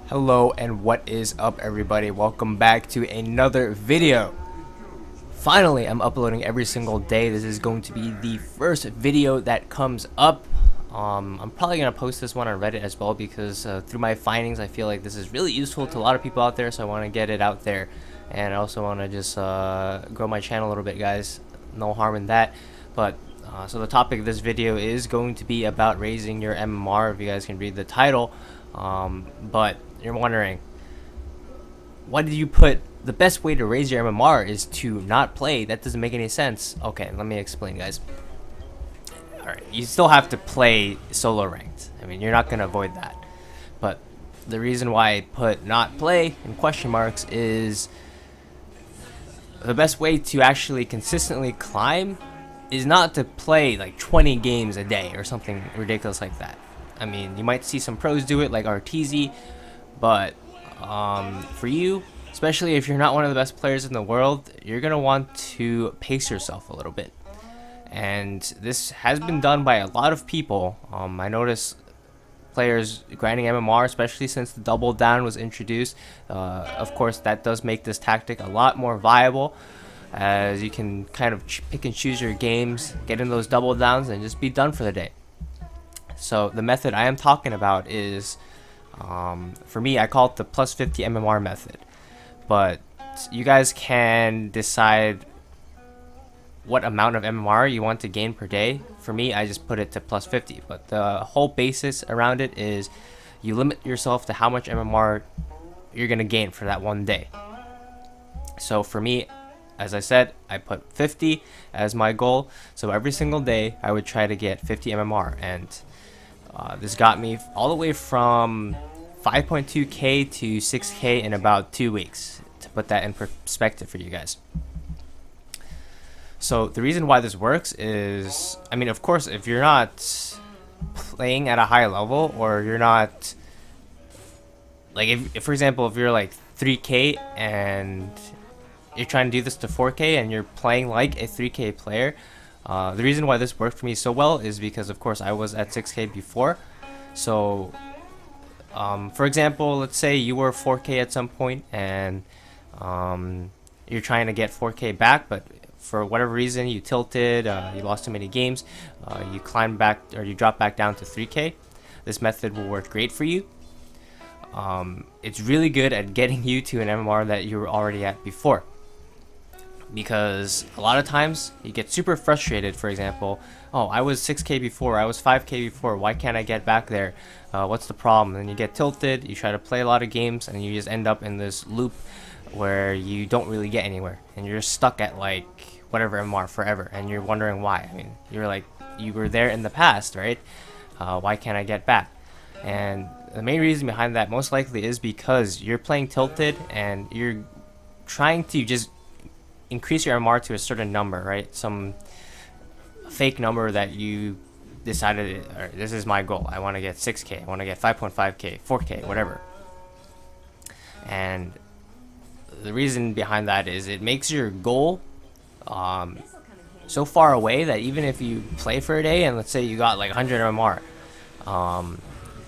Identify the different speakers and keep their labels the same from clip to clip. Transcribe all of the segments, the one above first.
Speaker 1: Hello and what is up, everybody? Welcome back to another video. Finally, I'm uploading every single day. This is going to be the first video that comes up. I'm probably going to post this one on Reddit as well because through my findings I feel like this is really useful to a lot of people out there, so I want to get it out there. And I also want to just grow my channel a little bit, guys. No harm in that. But so the topic of this video is going to be about raising your MMR, if you guys can read the title. But you're wondering, why did you put the best way to raise your MMR is to not play? That doesn't make any sense. Okay, let me explain, guys. Alright, you still have to play solo ranked. I mean, you're not going to avoid that. But the reason why I put not play in question marks is the best way to actually consistently climb is not to play like 20 games a day or something ridiculous like that. I mean, you might see some pros do it like RTZ, but for you, especially if you're not one of the best players in the world, you're going to want to pace yourself a little bit. And this has been done by a lot of people. I noticed players grinding MMR, especially since the double down was introduced. Of course, that does make this tactic a lot more viable, as you can kind of pick and choose your games, get in those double downs, and just be done for the day. So the method I am talking about is, for me, I call it the plus 50 MMR method. But you guys can decide what amount of MMR you want to gain per day. For me, I just put it to plus 50. But the whole basis around it is you limit yourself to how much MMR you're going to gain for that one day. So for me, as I said, I put 50 as my goal. So every single day, I would try to get 50 MMR. And this got me all the way from 5.2k to 6k in about 2 weeks, to put that in perspective for you guys. So the reason why this works is, I mean, of course, if you're not playing at a high level, or you're not, like, if for example, if you're like 3k and you're trying to do this to 4k and you're playing like a 3k player, the reason why this worked for me so well is because, of course, I was at 6k before. So for example, let's say you were 4k at some point and you're trying to get 4k back, but for whatever reason you tilted, you lost too many games, you climbed back, or you dropped back down to 3k. This method will work great for you. It's really good at getting you to an MMR that you were already at before, because a lot of times you get super frustrated. For example, oh, I was 6k before, I was 5k before, why can't I get back there? What's the problem? And you get tilted, you try to play a lot of games, and you just end up in this loop where you don't really get anywhere, and you're stuck at like whatever MMR forever, and you're wondering why. I mean, you're like, you were there in the past, right? Why can't I get back? And the main reason behind that most likely is because you're playing tilted and you're trying to just increase your MMR to a certain number, right? Some fake number that you decided, this is my goal. I want to get 6k, I want to get 5.5k, 4k, whatever. And the reason behind that is it makes your goal so far away that even if you play for a day and let's say you got like 100 MMR,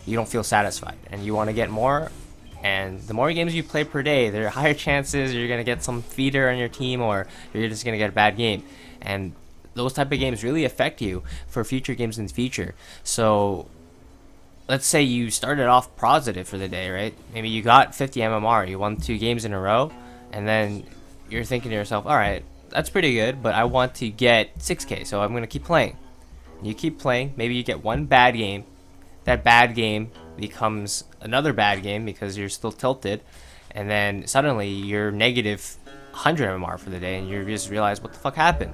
Speaker 1: you don't feel satisfied and you want to get more. And the more games you play per day, there are higher chances you're going to get some feeder on your team, or you're just going to get a bad game. And those type of games really affect you for future games in the future. So let's say you started off positive for the day, right? Maybe you got 50 MMR, you won 2 games in a row, and then you're thinking to yourself, all right, that's pretty good, but I want to get 6k, so I'm going to keep playing. You keep playing, maybe you get one bad game. That bad game becomes another bad game because you're still tilted, and then suddenly you're negative 100 MMR for the day, and you just realize, what the fuck happened?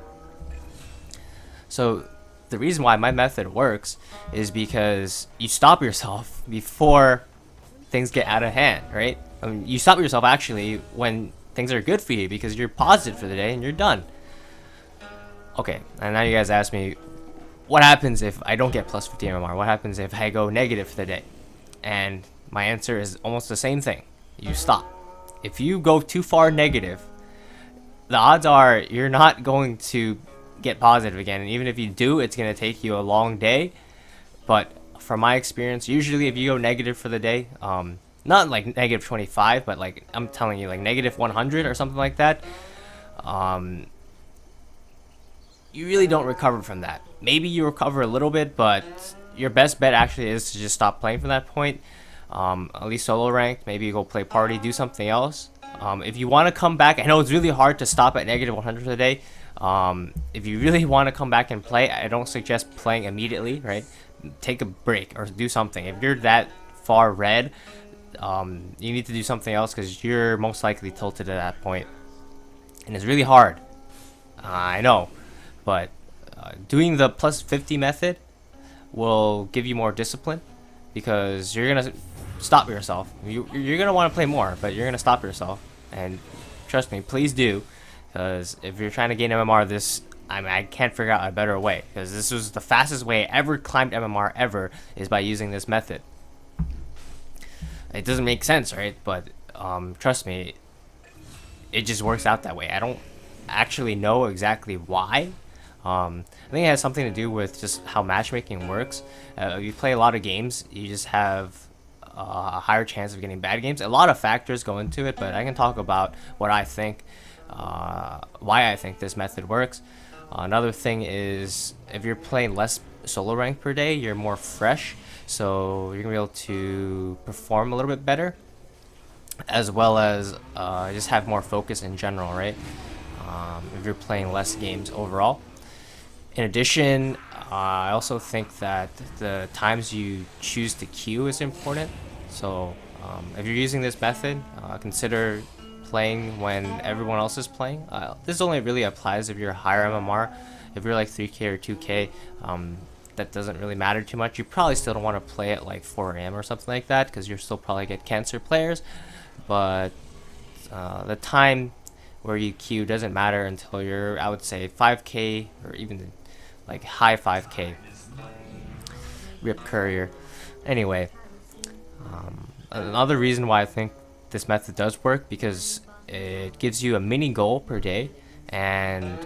Speaker 1: So the reason why my method works is because you stop yourself before things get out of hand, right? I mean, you stop yourself actually when things are good for you because you're positive for the day and you're done. Okay, and now you guys ask me, what happens if I don't get plus 50 MMR? What happens if I go negative for the day? And my answer is almost the same thing. You stop. If you go too far negative, the odds are you're not going to get positive again, and even if you do, it's going to take you a long day. But from my experience, usually if you go negative for the day, not like negative 25, but like I'm telling you, like negative 100 or something like that, um, you really don't recover from that. Maybe you recover a little bit, but your best bet actually is to just stop playing from that point. At least solo ranked. Maybe you go play party, do something else. If you want to come back, I know it's really hard to stop at negative 100 a day. If you really want to come back and play, I don't suggest playing immediately, right? Take a break or do something. If you're that far red, you need to do something else because you're most likely tilted at that point. And it's really hard. I know. But doing the plus 50 method will give you more discipline because you're going to stop yourself. You're going to want to play more, but you're going to stop yourself. And trust me, please do. Because if you're trying to gain MMR, I can't figure out a better way. Because this was the fastest way I ever climbed MMR ever is by using this method. It doesn't make sense, right? But trust me, it just works out that way. I don't actually know exactly why. I think it has something to do with just how matchmaking works. If you play a lot of games, you just have a higher chance of getting bad games. A lot of factors go into it, but I can talk about what I think, why I think this method works. Another thing is if you're playing less solo rank per day, you're more fresh, so you're gonna be able to perform a little bit better, as well as just have more focus in general, right? If you're playing less games overall. In addition, I also think that the times you choose to queue is important. So if you're using this method, consider playing when everyone else is playing. This only really applies if you're higher MMR. If you're like 3K or 2K, that doesn't really matter too much. You probably still don't want to play at like 4 AM or something like that because you're still probably get cancer players. But the time where you queue doesn't matter until you're, I would say, 5K or even like high 5K. Rip Courier. Anyway, another reason why I think this method does work because it gives you a mini goal per day and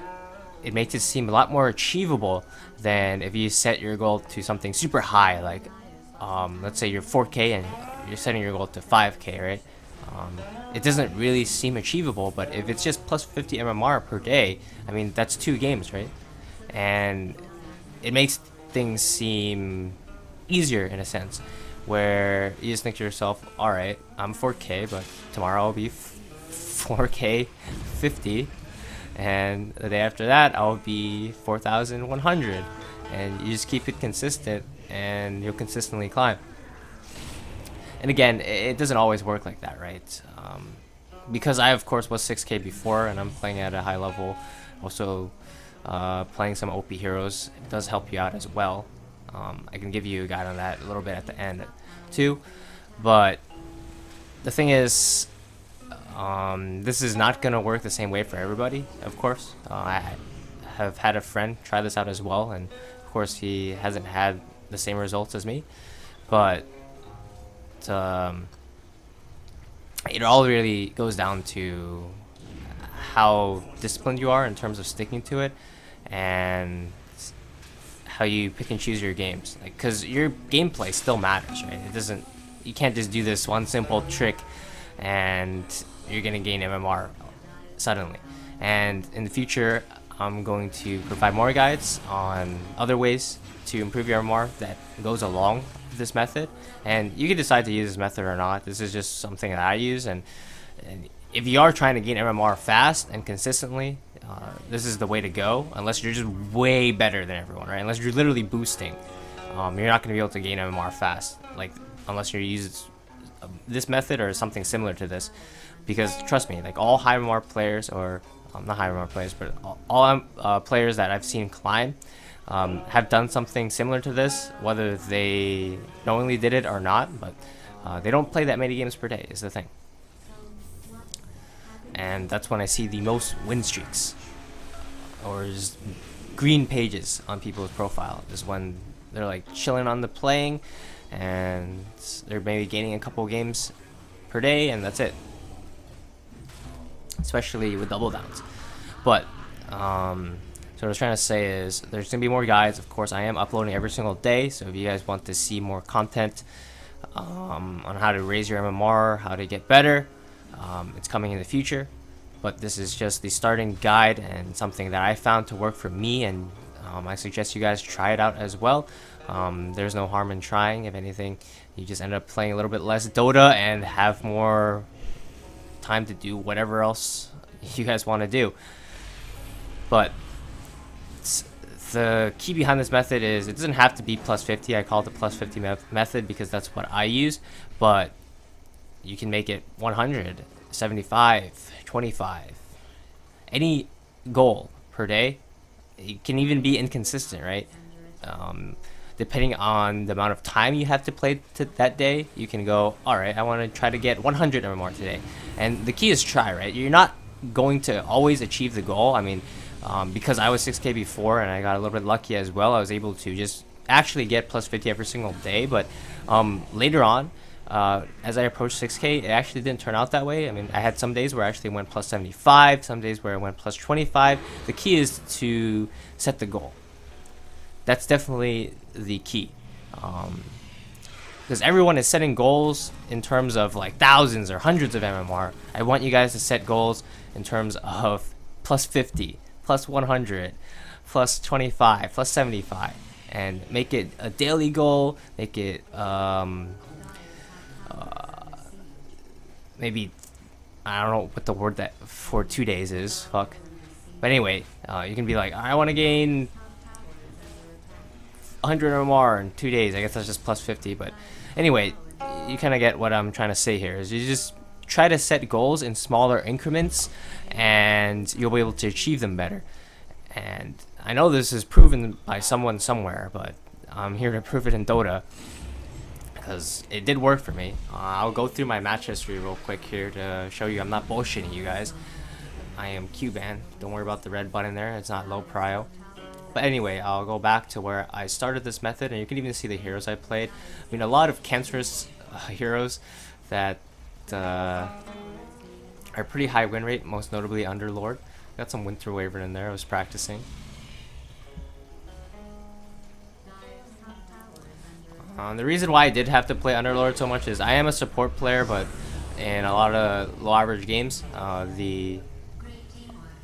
Speaker 1: it makes it seem a lot more achievable than if you set your goal to something super high, like let's say you're 4K and you're setting your goal to 5K, right? It doesn't really seem achievable, but if it's just plus 50 MMR per day, I mean, that's 2 games, right? And it makes things seem easier in a sense, where you just think to yourself, all right, I'm 4K, but tomorrow I'll be 4K 50, and the day after that I'll be 4,100, and you just keep it consistent and you'll consistently climb. And again, it doesn't always work like that, right? Because I of course was 6K before and I'm playing at a high level, also playing some OP heroes, it does help you out as well. I can give you a guide on that a little bit at the end too, but the thing is, this is not gonna work the same way for everybody, of course. I have had a friend try this out as well, and of course he hasn't had the same results as me, but it all really goes down to how disciplined you are in terms of sticking to it and how you pick and choose your games, like, because your gameplay still matters, right? You can't just do this one simple trick and you're gonna gain MMR suddenly. And in the future, I'm going to provide more guides on other ways to improve your MMR that goes along with this method, and you can decide to use this method or not. This is just something that I use, and if you are trying to gain MMR fast and consistently, this is the way to go, unless you're just way better than everyone, right? Unless you're literally boosting, you're not going to be able to gain MMR fast, like, unless you use this method or something similar to this. Because trust me, like, all high MMR players, or not high MMR players, but all players that I've seen climb have done something similar to this, whether they knowingly did it or not, but they don't play that many games per day is the thing. And that's when I see the most win streaks or just green pages on people's profile, is when they're like chilling on the playing and they're maybe gaining a couple games per day, and that's it, especially with double downs. But so what I was trying to say is there's gonna be more guides. Of course, I am uploading every single day, so if you guys want to see more content, on how to raise your MMR, how to get better. It's coming in the future, but this is just the starting guide and something that I found to work for me, and I suggest you guys try it out as well. There's no harm in trying. If anything, you just end up playing a little bit less Dota and have more time to do whatever else you guys want to do. But the key behind this method is it doesn't have to be plus 50. I call it the plus 50 method because that's what I use, but you can make it 100, 75, 25, any goal per day. It can even be inconsistent, right? Depending on the amount of time you have to play that day, you can go, all right, I want to try to get 100 or more today. And the key is try, right? You're not going to always achieve the goal. I mean, because I was 6K before and I got a little bit lucky as well, I was able to just actually get plus 50 every single day. But later on, as I approached 6K, it actually didn't turn out that way. I mean, I had some days where I actually went plus 75, some days where I went plus 25. The key is to set the goal. That's definitely the key. Because everyone is setting goals in terms of like thousands or hundreds of MMR. I want you guys to set goals in terms of plus 50, plus 100, plus 25, plus 75, and make it a daily goal. Make it maybe, I don't know what the word that for 2 days is. Fuck. But anyway, you can be like, I want to gain 100 MMR in 2 days. I guess that's just plus 50. But anyway, you kind of get what I'm trying to say here. Is you just try to set goals in smaller increments, and you'll be able to achieve them better. And I know this is proven by someone somewhere, but I'm here to prove it in Dota, because it did work for me. I'll go through my match history real quick here to show you I'm not bullshitting you guys. I am Q-ban. Don't worry about the red button there. It's not low prio. But anyway, I'll go back to where I started this method, and you can even see the heroes I played. I mean, a lot of cancerous heroes that are pretty high win rate, most notably Underlord. Got some Winter Wyvern in there. I was practicing. The reason why I did have to play Underlord so much is I am a support player, but in a lot of low average games, the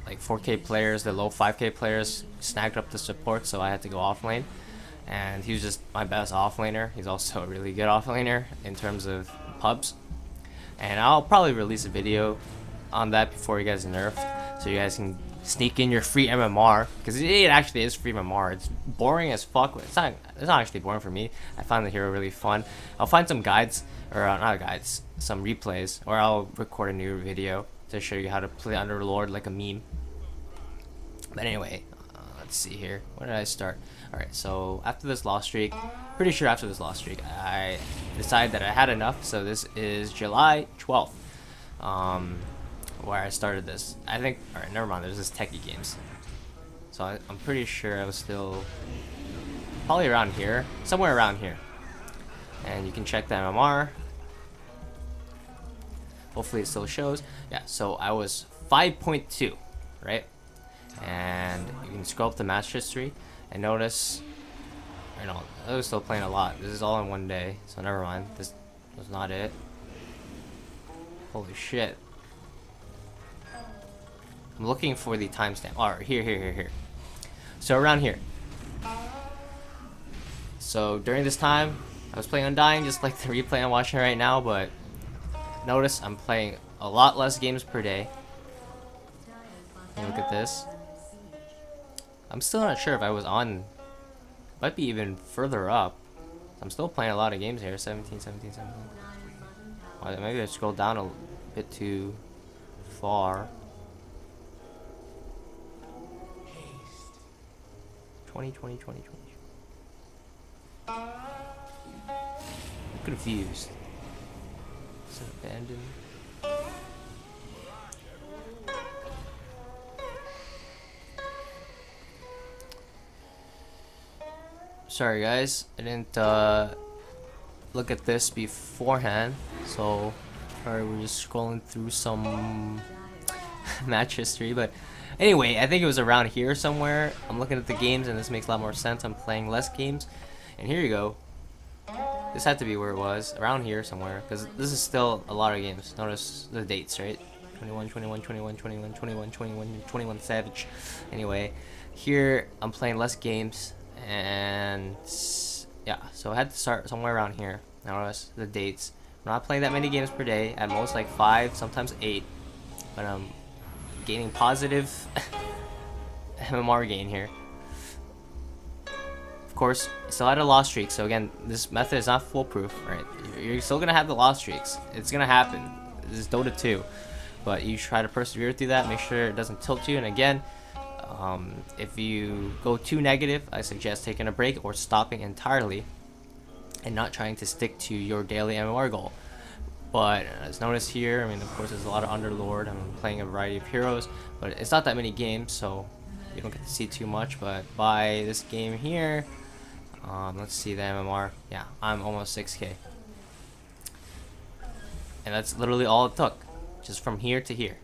Speaker 1: like 4K players, the low 5K players snagged up the support, so I had to go off lane. And he was just my best off laner. He's also a really good off laner in terms of pubs. And I'll probably release a video on that before you guys nerf, so you guys can sneak in your free MMR, because it actually is free MMR. It's boring as fuck. It's not actually boring for me. I find the hero really fun. I'll find some guides, or not guides, some replays, or I'll record a new video to show you how to play Underlord like a meme. But anyway, let's see here. When did I start? Alright, so after this loss streak, pretty sure after this loss streak, I decided that I had enough. So this is July 12th, where I started this. I think, alright, never mind, there's this Techie Games. So I'm pretty sure I was still probably around here, somewhere around here. And you can check the MMR. Hopefully it still shows. Yeah, so I was 5.2, right? And you can scroll up the match history and notice, you know, I was still playing a lot. This is all in one day, so never mind. This was not it. Holy shit. I'm looking for the timestamp. Alright, here. So around here. So during this time, I was playing Undying, just like the replay I'm watching right now, but notice I'm playing a lot less games per day. Look at this. I'm still not sure if I was on, might be even further up. I'm still playing a lot of games here. 17. Well, maybe I scrolled down a bit too far. 20. I'm confused. Is it abandoned? Sorry guys, I didn't look at this beforehand, so sorry, we're just scrolling through some match history. But anyway, I think it was around here somewhere. I'm looking at the games and this makes a lot more sense. I'm playing less games, and here you go. This had to be where it was, around here somewhere, because this is still a lot of games. Notice the dates, right? 21, 21, 21, 21, 21, 21, 21 Savage. Anyway, here I'm playing less games, and yeah, so I had to start somewhere around here. Notice the dates. I'm not playing that many games per day, at most like 5, sometimes 8, but I'm gaining positive MMR gain here. Of course, still had a loss streak, so again, this method is not foolproof, right? You're still gonna have the loss streaks. It's gonna happen. This is Dota 2, but you try to persevere through that. Make sure it doesn't tilt you. And again, if you go too negative, I suggest taking a break or stopping entirely, and not trying to stick to your daily MMR goal. But as noticed here, I mean, of course, there's a lot of Underlord. I'm playing a variety of heroes, but it's not that many games, so you don't get to see too much. But by this game here, let's see the MMR. Yeah, I'm almost 6K. And that's literally all it took, just from here to here.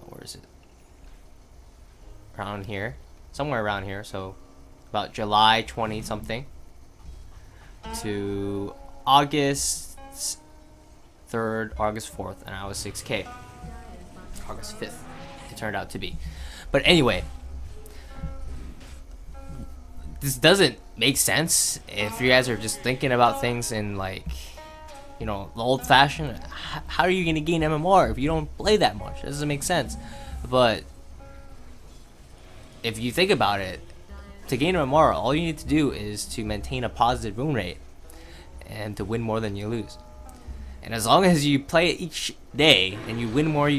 Speaker 1: Where is it? Around here. Somewhere around here, so about July 20 something to August 3rd, August 4th, and I was 6K. August 5th, it turned out to be. But anyway, this doesn't make sense if you guys are just thinking about things in, like, you know, the old fashioned. How are you gonna gain MMR if you don't play that much? It doesn't make sense. But if you think about it, to gain MMR, all you need to do is to maintain a positive win rate and to win more than you lose. And as long as you play it each day and you win more,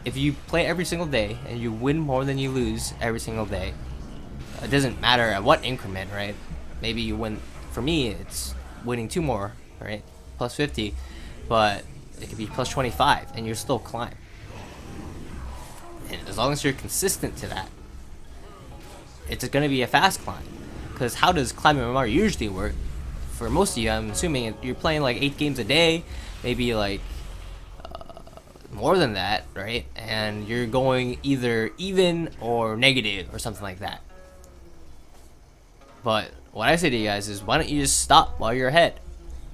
Speaker 1: if you play every single day and you win more than you lose every single day, it doesn't matter at what increment, right? Maybe you win. For me, it's winning 2 more, right? Plus 50, but it could be plus 25, and you still climb. And as long as you're consistent to that, it's going to be a fast climb. Because how does climb MMR usually work? For most of you, I'm assuming you're playing like 8 games a day, maybe like more than that, right? And you're going either even or negative or something like that. But what I say to you guys is, why don't you just stop while you're ahead?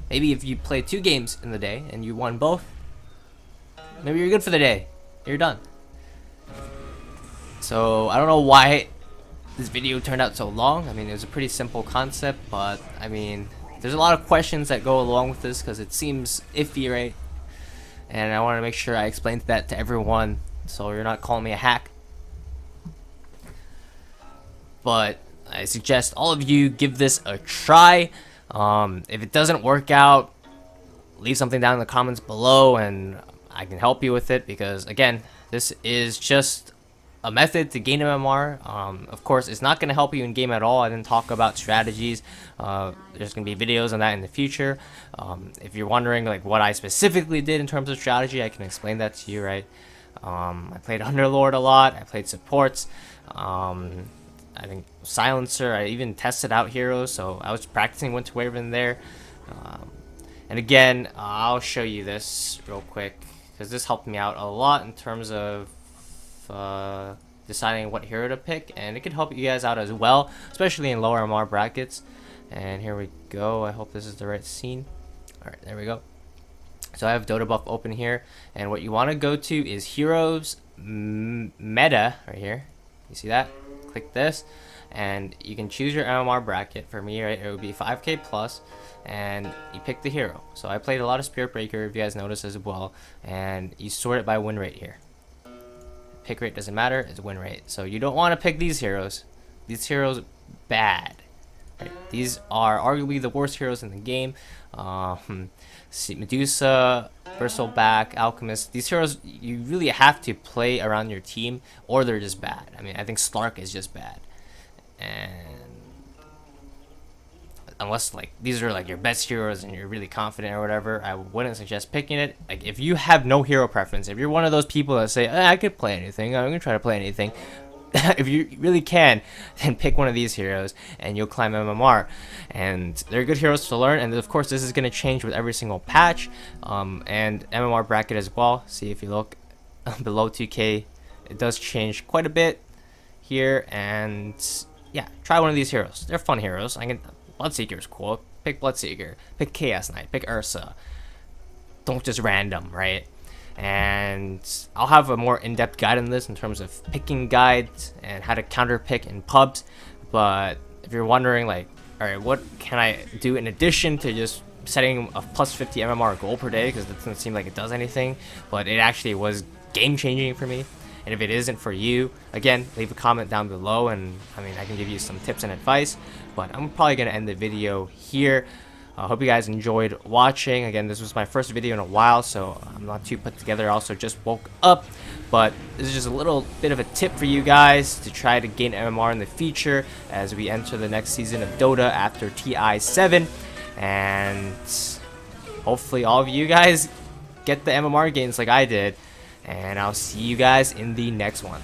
Speaker 1: Maybe if you play 2 games in the day and you won both, maybe you're good for the day. You're done. So I don't know why this video turned out so long. I mean, it was a pretty simple concept, but I mean, there's a lot of questions that go along with this because it seems iffy, right? And I want to make sure I explained that to everyone, so you're not calling me a hack. But I suggest all of you give this a try. If it doesn't work out, leave something down in the comments below and I can help you with it, because again, this is just a method to gain MMR. Of course, it's not going to help you in game at all. I didn't talk about strategies. There's going to be videos on that in the future. If you're wondering like what I specifically did in terms of strategy, I can explain that to you, right? I played Underlord a lot. I played supports. I think Silencer. I even tested out heroes, so I was practicing Winter Wave in there. And again, I'll show you this real quick because this helped me out a lot in terms of deciding what hero to pick, and it could help you guys out as well, especially in lower MMR brackets. And here we go. I hope this is the right scene. All right, there we go. So I have Dota buff open here, and what you want to go to is heroes meta right here. You see that? Click this and you can choose your MMR bracket. For me, right, it would be 5k plus, and you pick the hero. So I played a lot of Spirit Breaker, if you guys notice as well, and you sort it by win rate here. Pick rate doesn't matter, it's win rate. So you don't want to pick these heroes. These heroes bad, right? These are arguably the worst heroes in the game. See, Medusa, Bristleback, Alchemist, these heroes you really have to play around your team or they're just bad. I mean, I think Stark is just bad, and unless like these are like your best heroes and you're really confident or whatever, I wouldn't suggest picking it. Like if you have no hero preference, if you're one of those people that say I could play anything, I'm gonna try to play anything, if you really can, then pick one of these heroes and you'll climb MMR. And they're good heroes to learn, and of course this is going to change with every single patch, and MMR bracket as well. See, if you look below 2k, it does change quite a bit here, and yeah, try one of these heroes. They're fun heroes. Bloodseeker's cool. Pick Bloodseeker. Pick Chaos Knight. Pick Ursa. Don't just random, right? And I'll have a more in-depth guide on this in terms of picking guides and how to counter pick in pubs. But if you're wondering, like, all right, what can I do in addition to just setting a plus 50 MMR goal per day, because it doesn't seem like it does anything, but it actually was game-changing for me. And if it isn't for you, again, leave a comment down below, and I mean, I can give you some tips and advice. But I'm probably gonna end the video here. I hope you guys enjoyed watching. Again, this was my first video in a while, so I'm not too put together. I also just woke up, but this is just a little bit of a tip for you guys to try to gain MMR in the future as we enter the next season of Dota after TI7. And hopefully all of you guys get the MMR gains like I did. And I'll see you guys in the next one.